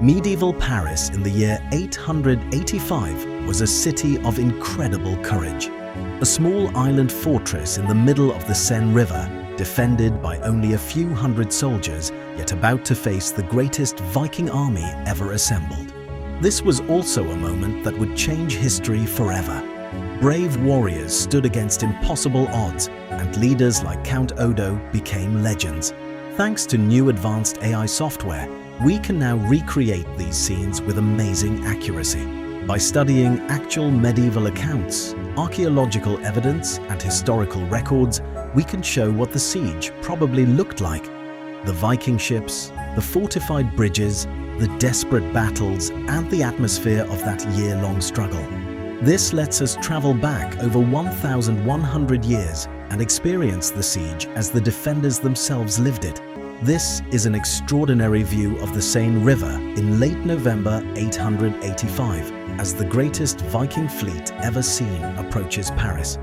Medieval Paris in the year 885 was a city of incredible courage. A small island fortress in the middle of the Seine River, defended by only a few hundred soldiers, yet about to face the greatest Viking army ever assembled. This was also a moment that would change history forever. Brave warriors stood against impossible odds, and leaders like Count Odo became legends. Thanks to new advanced AI software, we can now recreate these scenes with amazing accuracy. By studying actual medieval accounts, archaeological evidence, and historical records, we can show what the siege probably looked like. The Viking ships, the fortified bridges, the desperate battles, and the atmosphere of that year-long struggle. This lets us travel back over 1,100 years and experience the siege as the defenders themselves lived it. This is an extraordinary view of the Seine River in late November 885, as the greatest Viking fleet ever seen approaches Paris.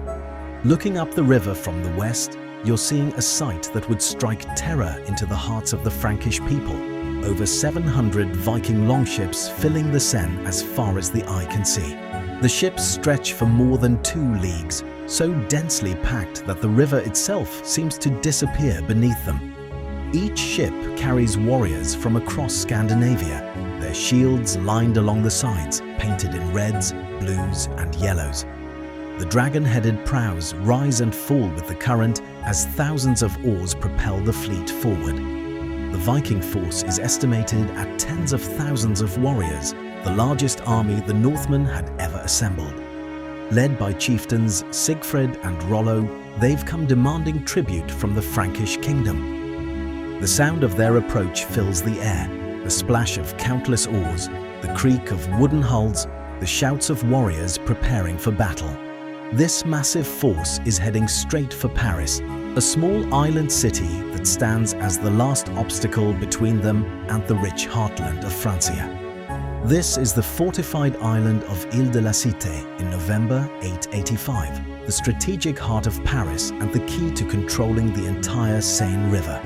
Looking up the river from the west, you're seeing a sight that would strike terror into the hearts of the Frankish people. Over 700 Viking longships filling the Seine as far as the eye can see. The ships stretch for more than 2 leagues, so densely packed that the river itself seems to disappear beneath them. Each ship carries warriors from across Scandinavia, their shields lined along the sides, painted in reds, blues, and yellows. The dragon-headed prows rise and fall with the current as thousands of oars propel the fleet forward. The Viking force is estimated at tens of thousands of warriors, the largest army the Northmen had ever assembled. Led by chieftains Sigfrid and Rollo, they've come demanding tribute from the Frankish kingdom. The sound of their approach fills the air, the splash of countless oars, the creak of wooden hulls, the shouts of warriors preparing for battle. This massive force is heading straight for Paris, a small island city that stands as the last obstacle between them and the rich heartland of Francia. This is the fortified island of Île-de-la-Cité in November 885, the strategic heart of Paris and the key to controlling the entire Seine River.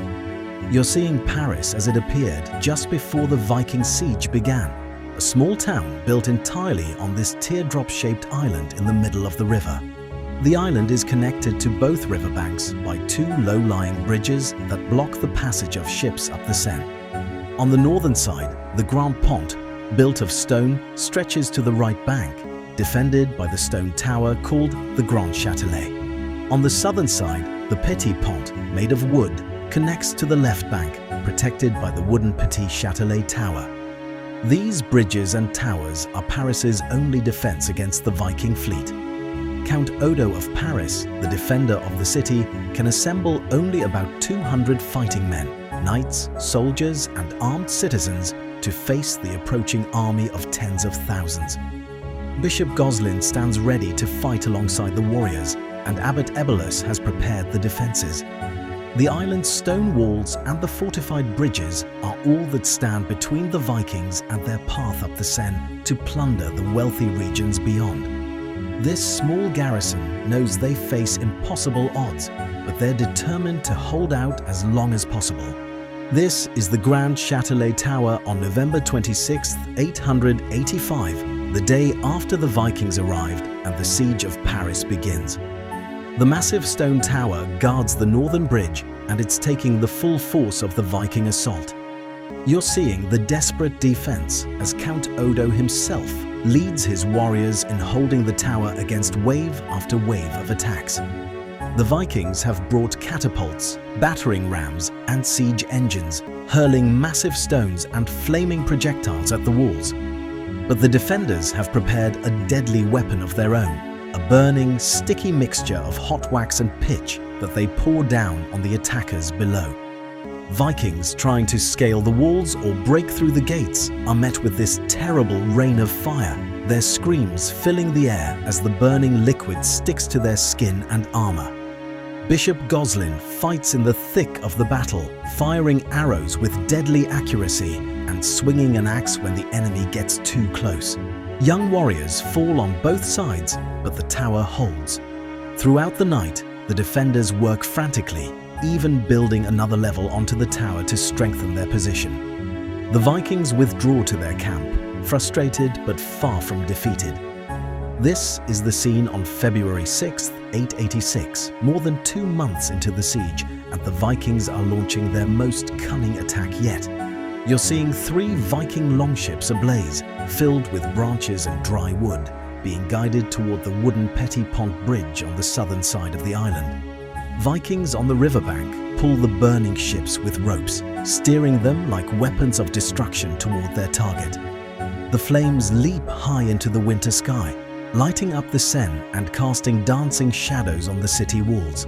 You're seeing Paris as it appeared just before the Viking siege began, a small town built entirely on this teardrop-shaped island in the middle of the river. The island is connected to both riverbanks by 2 low-lying bridges that block the passage of ships up the Seine. On the northern side, the Grand Pont, built of stone, stretches to the right bank, defended by the stone tower called the Grand Châtelet. On the southern side, the Petit Pont, made of wood, connects to the left bank, protected by the wooden Petit Châtelet tower. These bridges and towers are Paris's only defense against the Viking fleet. Count Odo of Paris, the defender of the city, can assemble only about 200 fighting men, knights, soldiers, and armed citizens to face the approaching army of tens of thousands. Bishop Goslin stands ready to fight alongside the warriors, and Abbot Eberlus has prepared the defenses. The island's stone walls and the fortified bridges are all that stand between the Vikings and their path up the Seine to plunder the wealthy regions beyond. This small garrison knows they face impossible odds, but they're determined to hold out as long as possible. This is the Grand Châtelet Tower on November 26, 885, the day after the Vikings arrived and the siege of Paris begins. The massive stone tower guards the northern bridge, and it's taking the full force of the Viking assault. You're seeing the desperate defense as Count Odo himself leads his warriors in holding the tower against wave after wave of attacks. The Vikings have brought catapults, battering rams, and siege engines, hurling massive stones and flaming projectiles at the walls. But the defenders have prepared a deadly weapon of their own, a burning, sticky mixture of hot wax and pitch that they pour down on the attackers below. Vikings trying to scale the walls or break through the gates are met with this terrible rain of fire, their screams filling the air as the burning liquid sticks to their skin and armor. Bishop Goslin fights in the thick of the battle, firing arrows with deadly accuracy and swinging an axe when the enemy gets too close. Young warriors fall on both sides, but the tower holds. Throughout the night, the defenders work frantically, even building another level onto the tower to strengthen their position. The Vikings withdraw to their camp, frustrated but far from defeated. This is the scene on February 6, 886, more than 2 months into the siege, and the Vikings are launching their most cunning attack yet. You're seeing 3 Viking longships ablaze, filled with branches and dry wood, being guided toward the wooden Petit Pont bridge on the southern side of the island. Vikings on the riverbank pull the burning ships with ropes, steering them like weapons of destruction toward their target. The flames leap high into the winter sky, lighting up the Seine and casting dancing shadows on the city walls.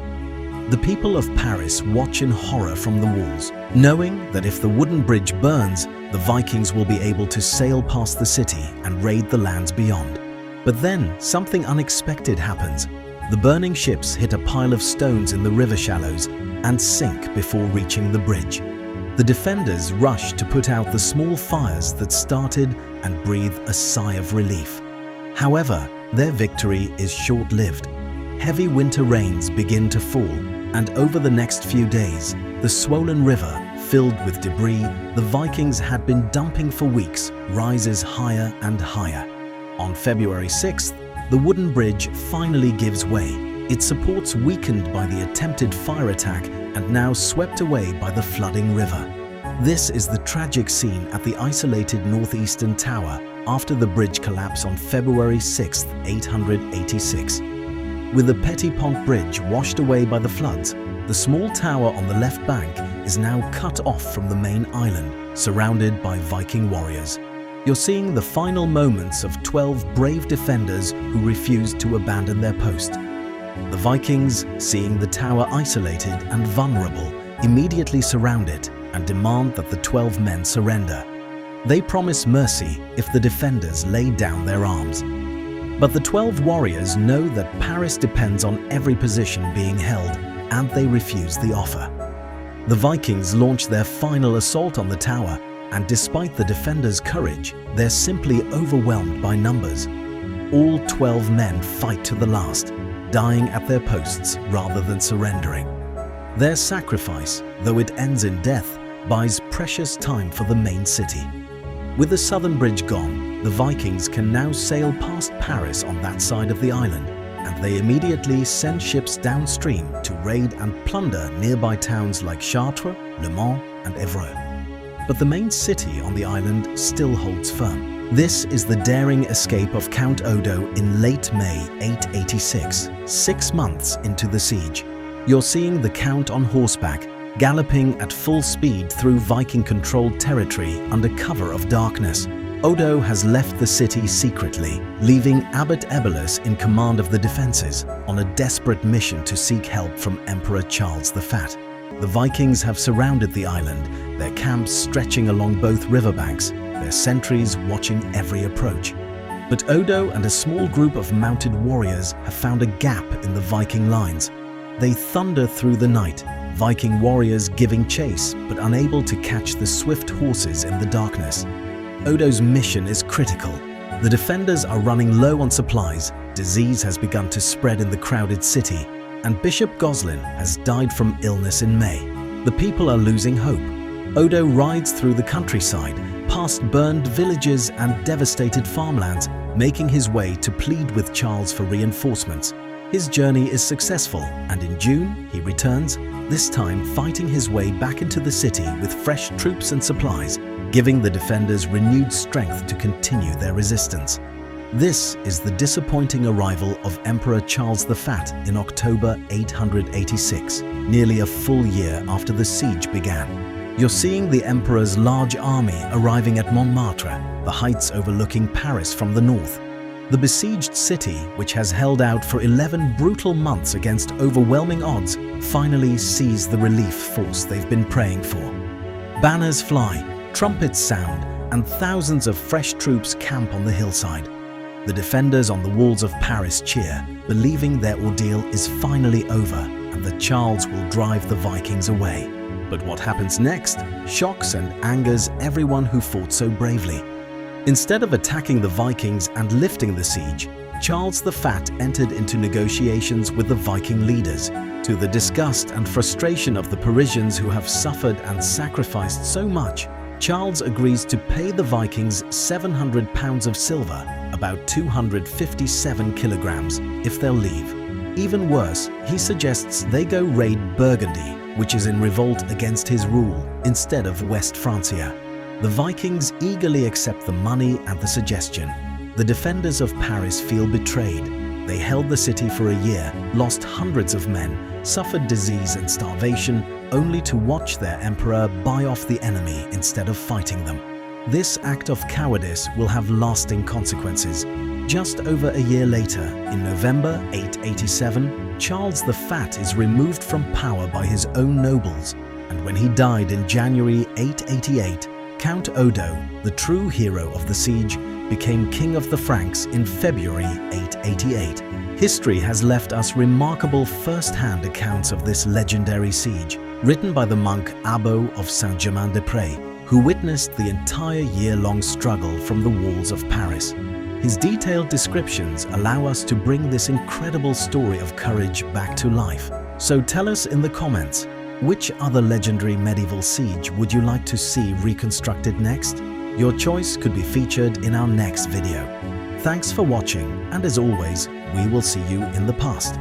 The people of Paris watch in horror from the walls, knowing that if the wooden bridge burns, the Vikings will be able to sail past the city and raid the lands beyond. But then something unexpected happens. The burning ships hit a pile of stones in the river shallows and sink before reaching the bridge. The defenders rush to put out the small fires that started and breathe a sigh of relief. However, their victory is short-lived. Heavy winter rains begin to fall, and over the next few days, the swollen river, filled with debris the Vikings had been dumping for weeks, rises higher and higher. On February 6th, the wooden bridge finally gives way, its supports weakened by the attempted fire attack and now swept away by the flooding river. This is the tragic scene at the isolated northeastern tower after the bridge collapse on February 6, 886. With the Petit Pont bridge washed away by the floods, the small tower on the left bank is now cut off from the main island, surrounded by Viking warriors. You're seeing the final moments of 12 brave defenders who refused to abandon their post. The Vikings, seeing the tower isolated and vulnerable, immediately surround it and demand that the 12 men surrender. They promise mercy if the defenders lay down their arms. But the 12 warriors know that Paris depends on every position being held, and they refuse the offer. The Vikings launch their final assault on the tower, and despite the defenders' courage, they're simply overwhelmed by numbers. All 12 men fight to the last, dying at their posts rather than surrendering. Their sacrifice, though it ends in death, buys precious time for the main city. With the southern bridge gone, the Vikings can now sail past Paris on that side of the island, and they immediately send ships downstream to raid and plunder nearby towns like Chartres, Le Mans, and Évreux. But the main city on the island still holds firm. This is the daring escape of Count Odo in late May 886, 6 months into the siege. You're seeing the Count on horseback, galloping at full speed through Viking-controlled territory under cover of darkness. Odo has left the city secretly, leaving Abbot Eberlus in command of the defenses on a desperate mission to seek help from Emperor Charles the Fat. The Vikings have surrounded the island, their camps stretching along both riverbanks, their sentries watching every approach. But Odo and a small group of mounted warriors have found a gap in the Viking lines. They thunder through the night, Viking warriors giving chase but unable to catch the swift horses in the darkness. Odo's mission is critical. The defenders are running low on supplies, disease has begun to spread in the crowded city, and Bishop Goslin has died from illness in May. The people are losing hope. Odo rides through the countryside, past burned villages and devastated farmlands, making his way to plead with Charles for reinforcements. His journey is successful, and in June he returns, this time fighting his way back into the city with fresh troops and supplies, giving the defenders renewed strength to continue their resistance. This is the disappointing arrival of Emperor Charles the Fat in October 886, nearly a full year after the siege began. You're seeing the Emperor's large army arriving at Montmartre, the heights overlooking Paris from the north. The besieged city, which has held out for 11 brutal months against overwhelming odds, finally sees the relief force they've been praying for. Banners fly, trumpets sound, and thousands of fresh troops camp on the hillside. The defenders on the walls of Paris cheer, believing their ordeal is finally over and that Charles will drive the Vikings away. But what happens next shocks and angers everyone who fought so bravely. Instead of attacking the Vikings and lifting the siege, Charles the Fat entered into negotiations with the Viking leaders, to the disgust and frustration of the Parisians who have suffered and sacrificed so much. Charles agrees to pay the Vikings 700 pounds of silver, about 257 kilograms, if they'll leave. Even worse, he suggests they go raid Burgundy, which is in revolt against his rule, instead of West Francia. The Vikings eagerly accept the money and the suggestion. The defenders of Paris feel betrayed. They held the city for a year, lost hundreds of men, suffered disease and starvation, only to watch their emperor buy off the enemy instead of fighting them. This act of cowardice will have lasting consequences. Just over a year later, in November 887, Charles the Fat is removed from power by his own nobles, and when he died in January 888, Count Odo, the true hero of the siege, became king of the Franks in February 888. History has left us remarkable first-hand accounts of this legendary siege, written by the monk Abbot of Saint-Germain-des-Prés, who witnessed the entire year-long struggle from the walls of Paris. His detailed descriptions allow us to bring this incredible story of courage back to life. So tell us in the comments, which other legendary medieval siege would you like to see reconstructed next? Your choice could be featured in our next video. Thanks for watching, and as always, we will see you in the past.